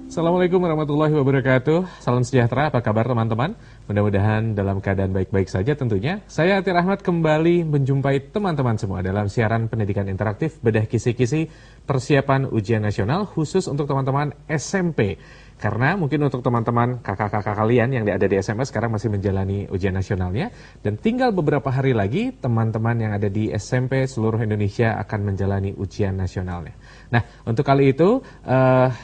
Assalamualaikum warahmatullahi wabarakatuh. Salam sejahtera, apa kabar teman-teman? Mudah-mudahan dalam keadaan baik-baik saja tentunya. Saya Atir Ahmad kembali menjumpai teman-teman semua dalam siaran pendidikan interaktif Bedah Kisi-Kisi persiapan ujian nasional khusus untuk teman-teman SMP. Karena mungkin untuk teman-teman kakak-kakak kalian yang ada di SMA sekarang masih menjalani ujian nasionalnya. Dan tinggal beberapa hari lagi teman-teman yang ada di SMP seluruh Indonesia akan menjalani ujian nasionalnya. Nah, untuk kali itu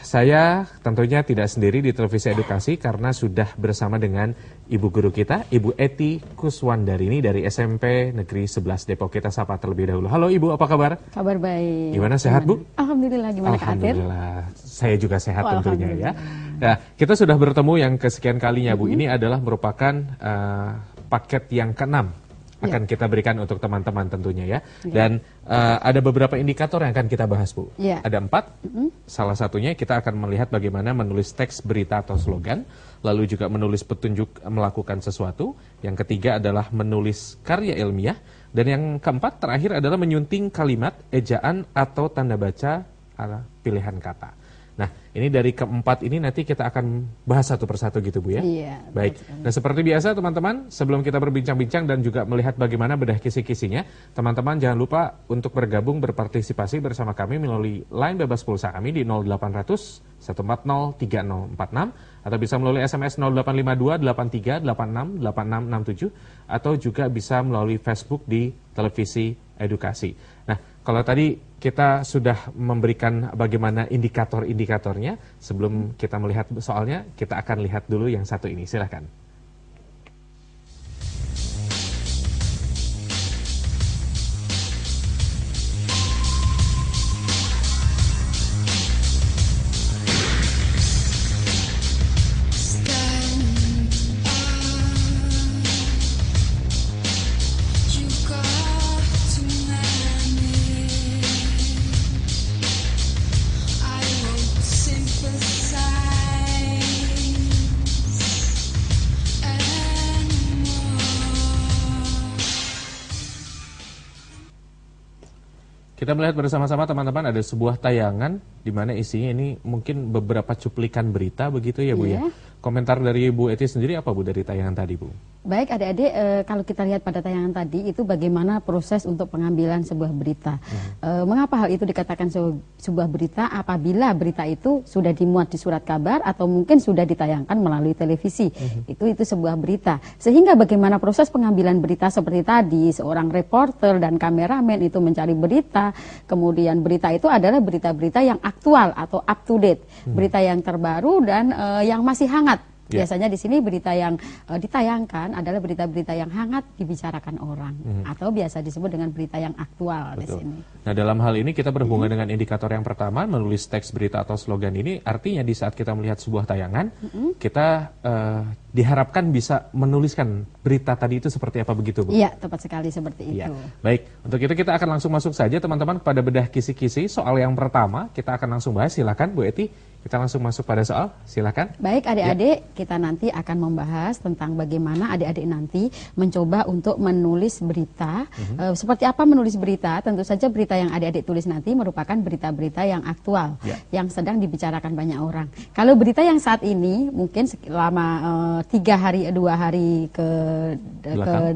saya tentunya tidak sendiri di Televisi Edukasi karena sudah bersama dengan ibu guru kita, Ibu Eti Kuswandarini dari SMP Negeri 11 Depok. Kita sapa terlebih dahulu. Halo Ibu, apa kabar? Kabar baik. Gimana, sehat Bu? Alhamdulillah, gimana Kak Atir? Alhamdulillah, saya juga sehat tentunya ya. Nah, kita sudah bertemu yang kesekian kalinya Bu. Ini adalah merupakan paket yang ke-6 akan kita berikan untuk teman-teman tentunya ya. Dan ada beberapa indikator yang akan kita bahas Bu. Ada 4. Salah satunya kita akan melihat bagaimana menulis teks berita atau slogan, lalu juga menulis petunjuk melakukan sesuatu. Yang ketiga adalah menulis karya ilmiah, dan yang keempat terakhir adalah menyunting kalimat, ejaan atau tanda baca pilihan kata. Nah, ini dari keempat ini nanti kita akan bahas satu persatu gitu Bu ya. Iya. Baik. Nah, seperti biasa teman-teman, sebelum kita berbincang-bincang dan juga melihat bagaimana bedah kisi-kisinya, teman-teman jangan lupa untuk bergabung berpartisipasi bersama kami melalui line bebas pulsa kami di 0800 140 3046 atau bisa melalui SMS 0852 83 86 8667 atau juga bisa melalui Facebook di Televisi Edukasi. Nah, kalau tadi kita sudah memberikan bagaimana indikator-indikatornya, sebelum kita melihat soalnya, kita akan lihat dulu yang satu ini. Silahkan. Kita melihat bersama-sama teman-teman ada sebuah tayangan di mana isinya ini mungkin beberapa cuplikan berita begitu ya Bu ya. Komentar dari Bu Eti sendiri apa Bu dari tayangan tadi Bu? Baik adik-adik, kalau kita lihat pada tayangan tadi itu bagaimana proses untuk pengambilan sebuah berita. Mengapa hal itu dikatakan sebuah berita? Apabila berita itu sudah dimuat di surat kabar atau mungkin sudah ditayangkan melalui televisi. Itu sebuah berita. Sehingga bagaimana proses pengambilan berita seperti tadi, seorang reporter dan kameramen itu mencari berita, kemudian berita itu adalah berita-berita yang aktual atau up to date, berita yang terbaru dan yang masih hangat. Biasanya di sini berita yang ditayangkan adalah berita-berita yang hangat dibicarakan orang atau biasa disebut dengan berita yang aktual. Betul. Di sini. Nah, dalam hal ini kita berhubungan dengan indikator yang pertama, menulis teks berita atau slogan ini artinya di saat kita melihat sebuah tayangan, kita diharapkan bisa menuliskan berita tadi itu seperti apa begitu Bu? Iya, tepat sekali seperti itu. Baik, untuk itu kita akan langsung masuk saja teman-teman kepada bedah kisi-kisi. Soal yang pertama kita akan langsung bahas, silakan Bu Eti. Kita langsung masuk pada soal, silakan. Baik adik-adik, kita nanti akan membahas tentang bagaimana adik-adik nanti mencoba untuk menulis berita. Seperti apa menulis berita? Tentu saja berita yang adik-adik tulis nanti merupakan berita-berita yang aktual, yang sedang dibicarakan banyak orang. Kalau berita yang saat ini mungkin selama 2 hari ke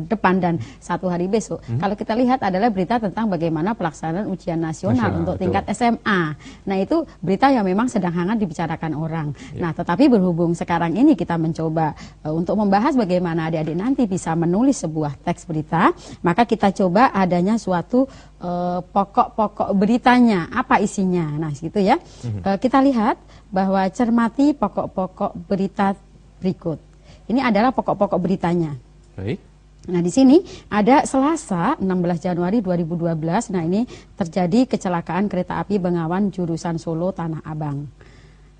depan dan 1 hari besok. Kalau kita lihat adalah berita tentang bagaimana pelaksanaan ujian nasional untuk tingkat SMA. Nah, itu berita yang memang sedang hangat dibicarakan orang. Nah, tetapi berhubung sekarang ini kita mencoba untuk membahas bagaimana adik-adik nanti bisa menulis sebuah teks berita, maka kita coba adanya suatu pokok-pokok beritanya, apa isinya. Nah, gitu ya. Kita lihat bahwa cermati pokok-pokok berita berikut. Ini adalah pokok-pokok beritanya. Baik. Nah, di sini ada Selasa 16 Januari 2012. Nah, ini terjadi kecelakaan kereta api Bengawan jurusan Solo Tanah Abang.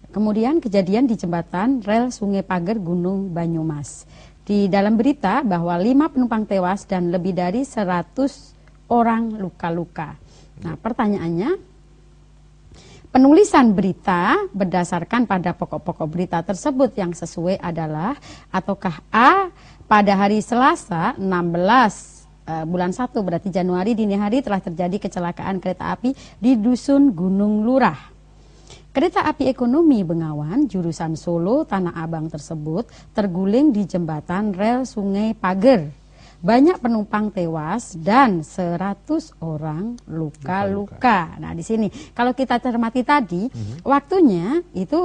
Kemudian kejadian di jembatan rel Sungai Pager Gunung Banyumas. Di dalam berita bahwa 5 penumpang tewas dan lebih dari 100 orang luka-luka. Nah, pertanyaannya, penulisan berita berdasarkan pada pokok-pokok berita tersebut yang sesuai adalah ataukah A, pada hari Selasa 16 bulan 1 berarti Januari dini hari telah terjadi kecelakaan kereta api di Dusun Gunung Lurah. Kereta api ekonomi Bengawan jurusan Solo Tanah Abang tersebut terguling di jembatan rel Sungai Pager. Banyak penumpang tewas dan 100 orang luka-luka. Nah, di sini kalau kita cermati tadi, waktunya itu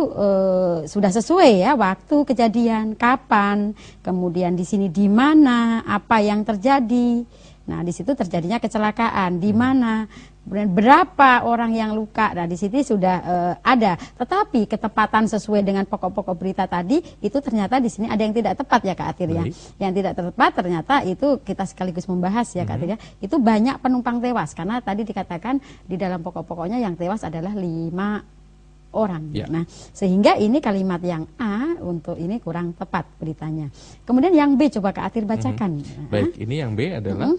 sudah sesuai ya, waktu kejadian, kapan, kemudian di sini di mana, apa yang terjadi. Nah, di situ terjadinya kecelakaan, di mana, berapa orang yang luka. Nah, di sini sudah ada. Tetapi ketepatan sesuai dengan pokok-pokok berita tadi itu ternyata di sini ada yang tidak tepat ya Kak Atir ya. Yang tidak tepat ternyata itu kita sekaligus membahas ya Kak Atir ya. Itu banyak penumpang tewas karena tadi dikatakan di dalam pokok-pokoknya yang tewas adalah 5 orang. Ya. Nah, sehingga ini kalimat yang A untuk ini kurang tepat beritanya. Kemudian yang B coba Kak Atir bacakan. Baik, ini yang B adalah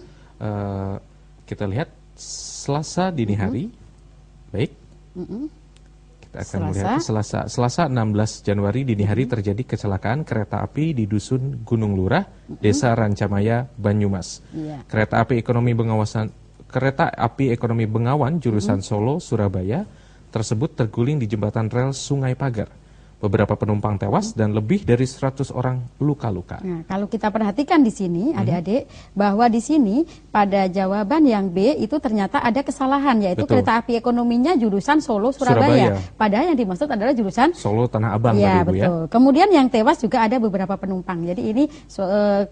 kita lihat Selasa dini hari. Baik. Kita akan melihat Selasa 16 Januari dini hari terjadi kecelakaan kereta api di Dusun Gunung Lurah, Desa Rancamaya, Banyumas. Kereta api ekonomi Bengawan jurusan Solo, Surabaya tersebut terguling di jembatan rel Sungai Pager. Beberapa penumpang tewas dan lebih dari 100 orang luka-luka. Nah, kalau kita perhatikan di sini, adik-adik, bahwa di sini pada jawaban yang B itu ternyata ada kesalahan, yaitu kereta api ekonominya jurusan Solo, Surabaya. Padahal yang dimaksud adalah jurusan Solo, Tanah Abang. Ya, tadi, betul. Ya. Kemudian yang tewas juga ada beberapa penumpang. Jadi ini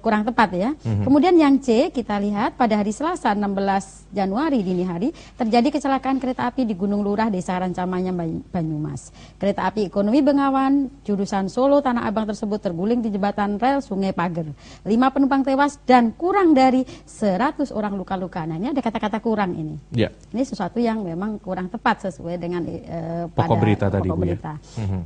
kurang tepat ya. Kemudian yang C kita lihat pada hari Selasa 16 Januari dini hari terjadi kecelakaan kereta api di Gunung Lurah, Desa Rancamaya, Banyumas. Kereta api ekonomi Bengawan jurusan Solo Tanah Abang tersebut terguling di jembatan rel Sungai Pager. 5 penumpang tewas dan kurang dari 100 orang luka-luka. Nah, ini ada kata-kata kurang ini. Ya. Ini sesuatu yang memang kurang tepat sesuai dengan pokok berita tadi, Bu. Ya.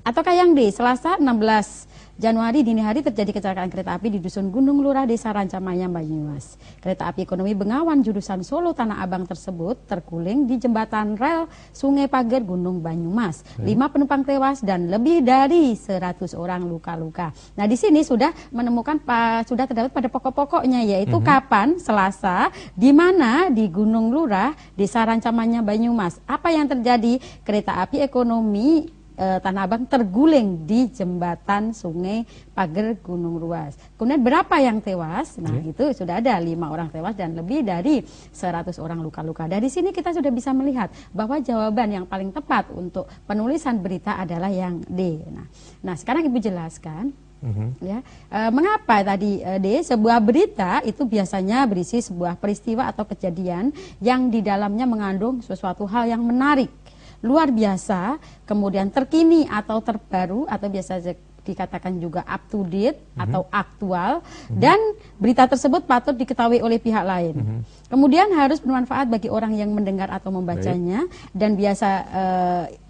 Ataukah yang D, Selasa 16 Januari dini hari terjadi kecelakaan kereta api di Dusun Gunung Lurah, Desa Rancamaya, Banyumas. Kereta api ekonomi Bengawan jurusan Solo Tanah Abang tersebut terguling di jembatan rel Sungai Pager, Gunung Banyumas. 5 penumpang tewas dan lebih dari 100 orang luka-luka. Nah, di sini sudah menemukan sudah terdapat pada pokok-pokoknya, yaitu kapan, Selasa, di mana, di Gunung Lurah, Desa Rancamaya, Banyumas. Apa yang terjadi? Kereta api ekonomi Tanah Abang terguling di jembatan Sungai Pager, Gunung Ruas. Kemudian berapa yang tewas? Nah, itu sudah ada 5 orang tewas dan lebih dari 100 orang luka-luka. Dari sini kita sudah bisa melihat bahwa jawaban yang paling tepat untuk penulisan berita adalah yang D. Nah, sekarang Ibu jelaskan. Ya, mengapa tadi D, sebuah berita itu biasanya berisi sebuah peristiwa atau kejadian yang di dalamnya mengandung sesuatu hal yang menarik, luar biasa, kemudian terkini atau terbaru, atau biasa dikatakan juga up to date atau aktual, dan berita tersebut patut diketahui oleh pihak lain. Kemudian harus bermanfaat bagi orang yang mendengar atau membacanya, dan biasa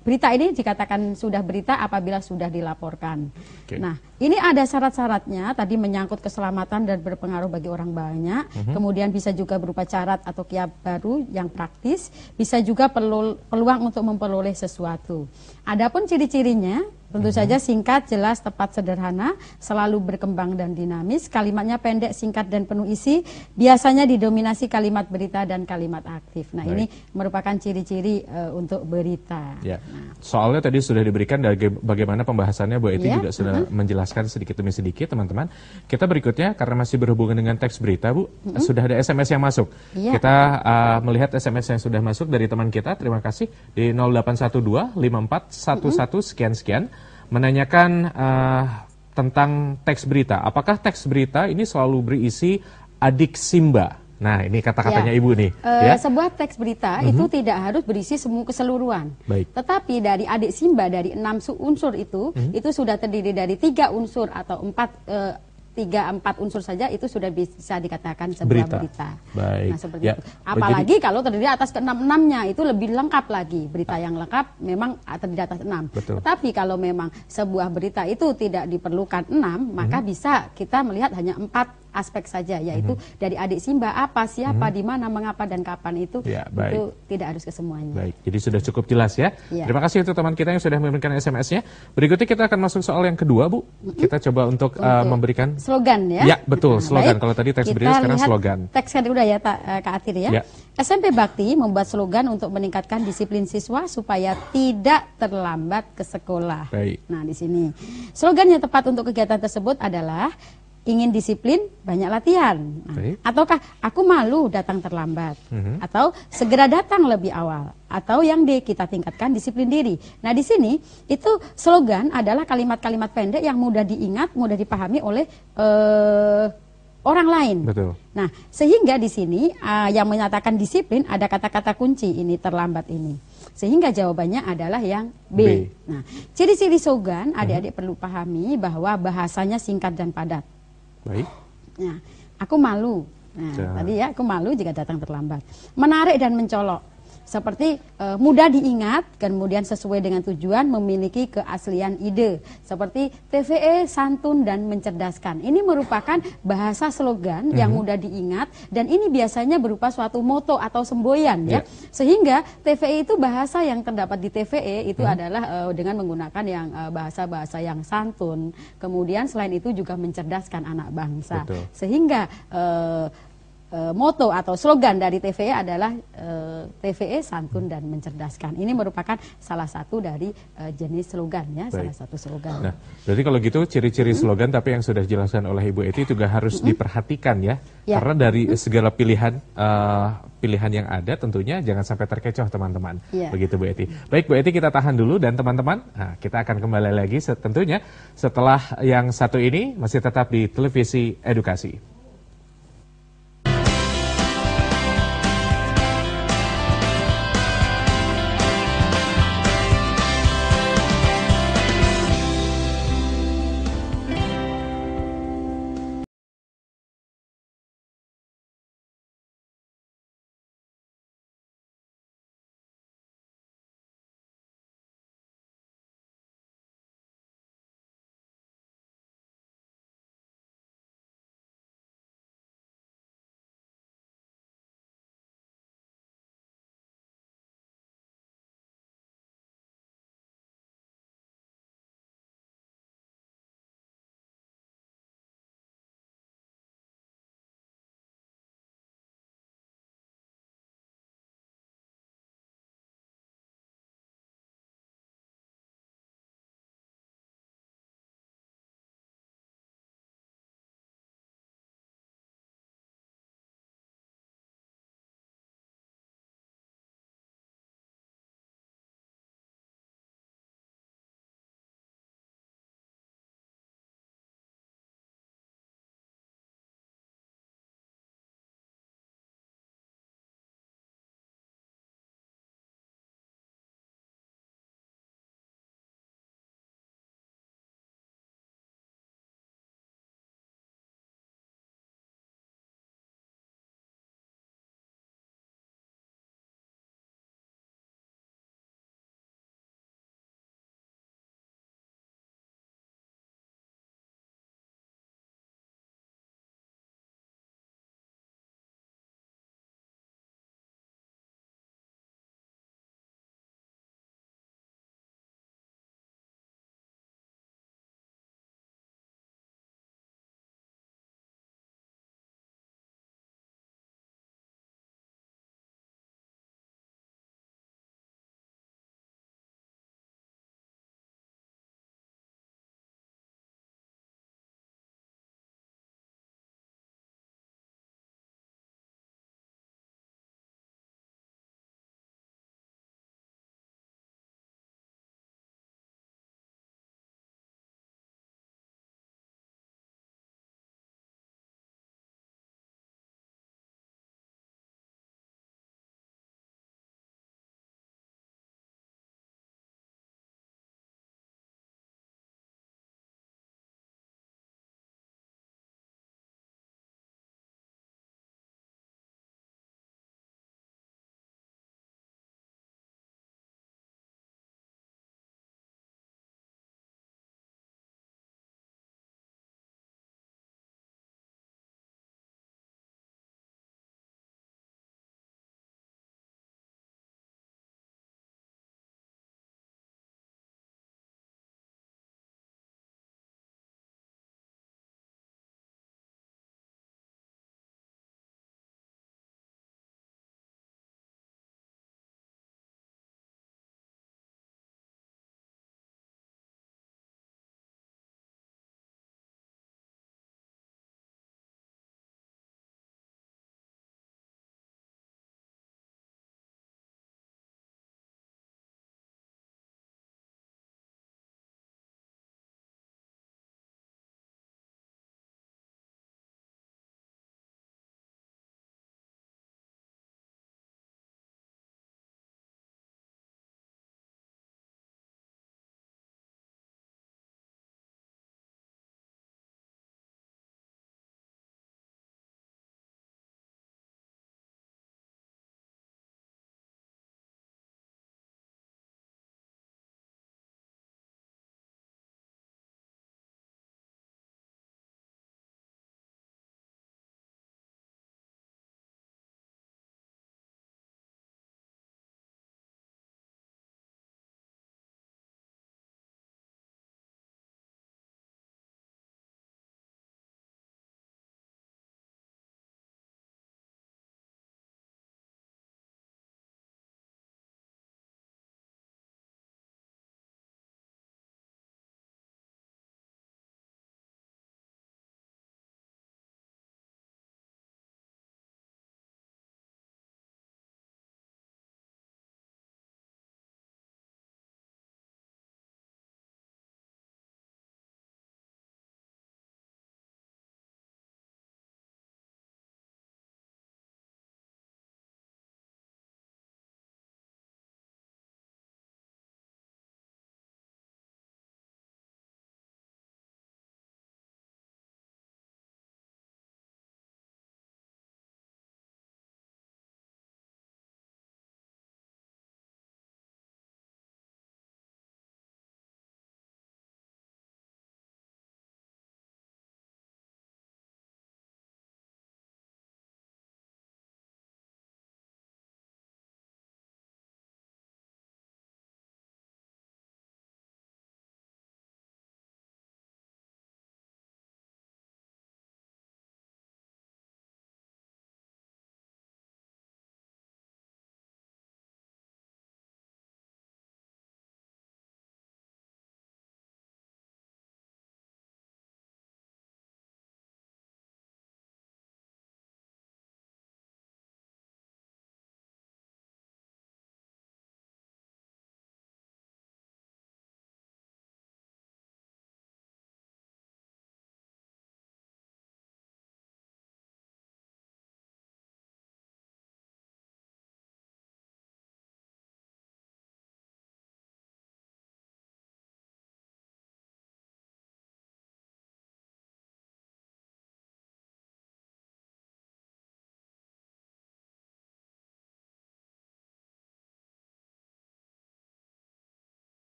berita ini dikatakan sudah berita apabila sudah dilaporkan. Nah, ini ada syarat-syaratnya, tadi menyangkut keselamatan dan berpengaruh bagi orang banyak, kemudian bisa juga berupa syarat atau kiat baru yang praktis, bisa juga peluang untuk memperoleh sesuatu. Adapun ciri-cirinya, tentu saja singkat, jelas, tepat, sederhana, selalu berkembang dan dinamis, kalimatnya pendek, singkat, dan penuh isi, biasanya didominasi kalimat berita dan kalimat aktif. Nah, ini merupakan ciri-ciri untuk berita. Ya. Soalnya tadi sudah diberikan bagaimana pembahasannya, Bu Eti juga sudah menjelaskan sedikit demi sedikit, teman-teman. Kita berikutnya, karena masih berhubungan dengan teks berita, Bu, sudah ada SMS yang masuk. Kita melihat SMS yang sudah masuk dari teman kita, terima kasih, di 0812 5411 sekian-sekian, menanyakan tentang teks berita. Apakah teks berita ini selalu berisi adik Simba? Nah, ini kata-katanya Ibu nih. Sebuah teks berita itu tidak harus berisi semua keseluruhan. Tetapi dari adik Simba, dari 6 unsur itu sudah terdiri dari 3 unsur atau 3-4 unsur saja, itu sudah bisa dikatakan sebuah berita. Nah, seperti itu. Apalagi kalau terdiri atas ke-6-6-nya, itu lebih lengkap lagi. Berita yang lengkap memang terdiri atas 6. Tetapi kalau memang sebuah berita itu tidak diperlukan 6, maka bisa kita melihat hanya 4 aspek saja, yaitu dari adik Simba apa, siapa, di mana, mengapa, dan kapan itu tidak harus ke semuanya. Baik, jadi sudah cukup jelas ya. Terima kasih untuk teman kita yang sudah memberikan SMS-nya. Berikutnya kita akan masuk soal yang kedua, Bu. Kita coba untuk memberikan slogan ya. Ya, betul, slogan. Kalau tadi teks berita, sekarang slogan. Teks kedua ya, Kak Atir ya. SMP Bakti membuat slogan untuk meningkatkan disiplin siswa supaya tidak terlambat ke sekolah. Baik. Nah, di sini slogan yang tepat untuk kegiatan tersebut adalah ingin disiplin, banyak latihan. Nah, ataukah aku malu datang terlambat? Atau segera datang lebih awal? Atau yang D, kita tingkatkan disiplin diri. Nah, di sini itu slogan adalah kalimat-kalimat pendek yang mudah diingat, mudah dipahami oleh orang lain. Betul. Nah, sehingga di sini yang menyatakan disiplin ada kata-kata kunci ini, terlambat ini. Sehingga jawabannya adalah yang B. Nah, ciri-ciri slogan adik-adik perlu pahami bahwa bahasanya singkat dan padat. Baik. Nah, aku malu. Nah, tadi ya, aku malu jika datang terlambat. Menarik dan mencolok. Seperti mudah diingat, kemudian sesuai dengan tujuan, memiliki keaslian ide. Seperti TVE, santun dan mencerdaskan. Ini merupakan bahasa slogan yang mudah diingat, dan ini biasanya berupa suatu moto atau semboyan ya. Sehingga TVE itu bahasa yang terdapat di TVE itu adalah dengan menggunakan yang bahasa-bahasa yang santun. Kemudian selain itu juga mencerdaskan anak bangsa. Sehingga moto atau slogan dari TVE adalah TVE santun dan mencerdaskan. Ini merupakan salah satu dari jenis slogan ya, salah satu slogan. Nah, berarti kalau gitu ciri-ciri slogan tapi yang sudah dijelaskan oleh Ibu Eti juga harus diperhatikan ya. Karena dari segala pilihan pilihan yang ada tentunya jangan sampai terkecoh teman-teman. Begitu Bu Eti. Baik Bu Eti, kita tahan dulu dan teman-teman, kita akan kembali lagi tentunya setelah yang satu ini masih tetap di Televisi Edukasi.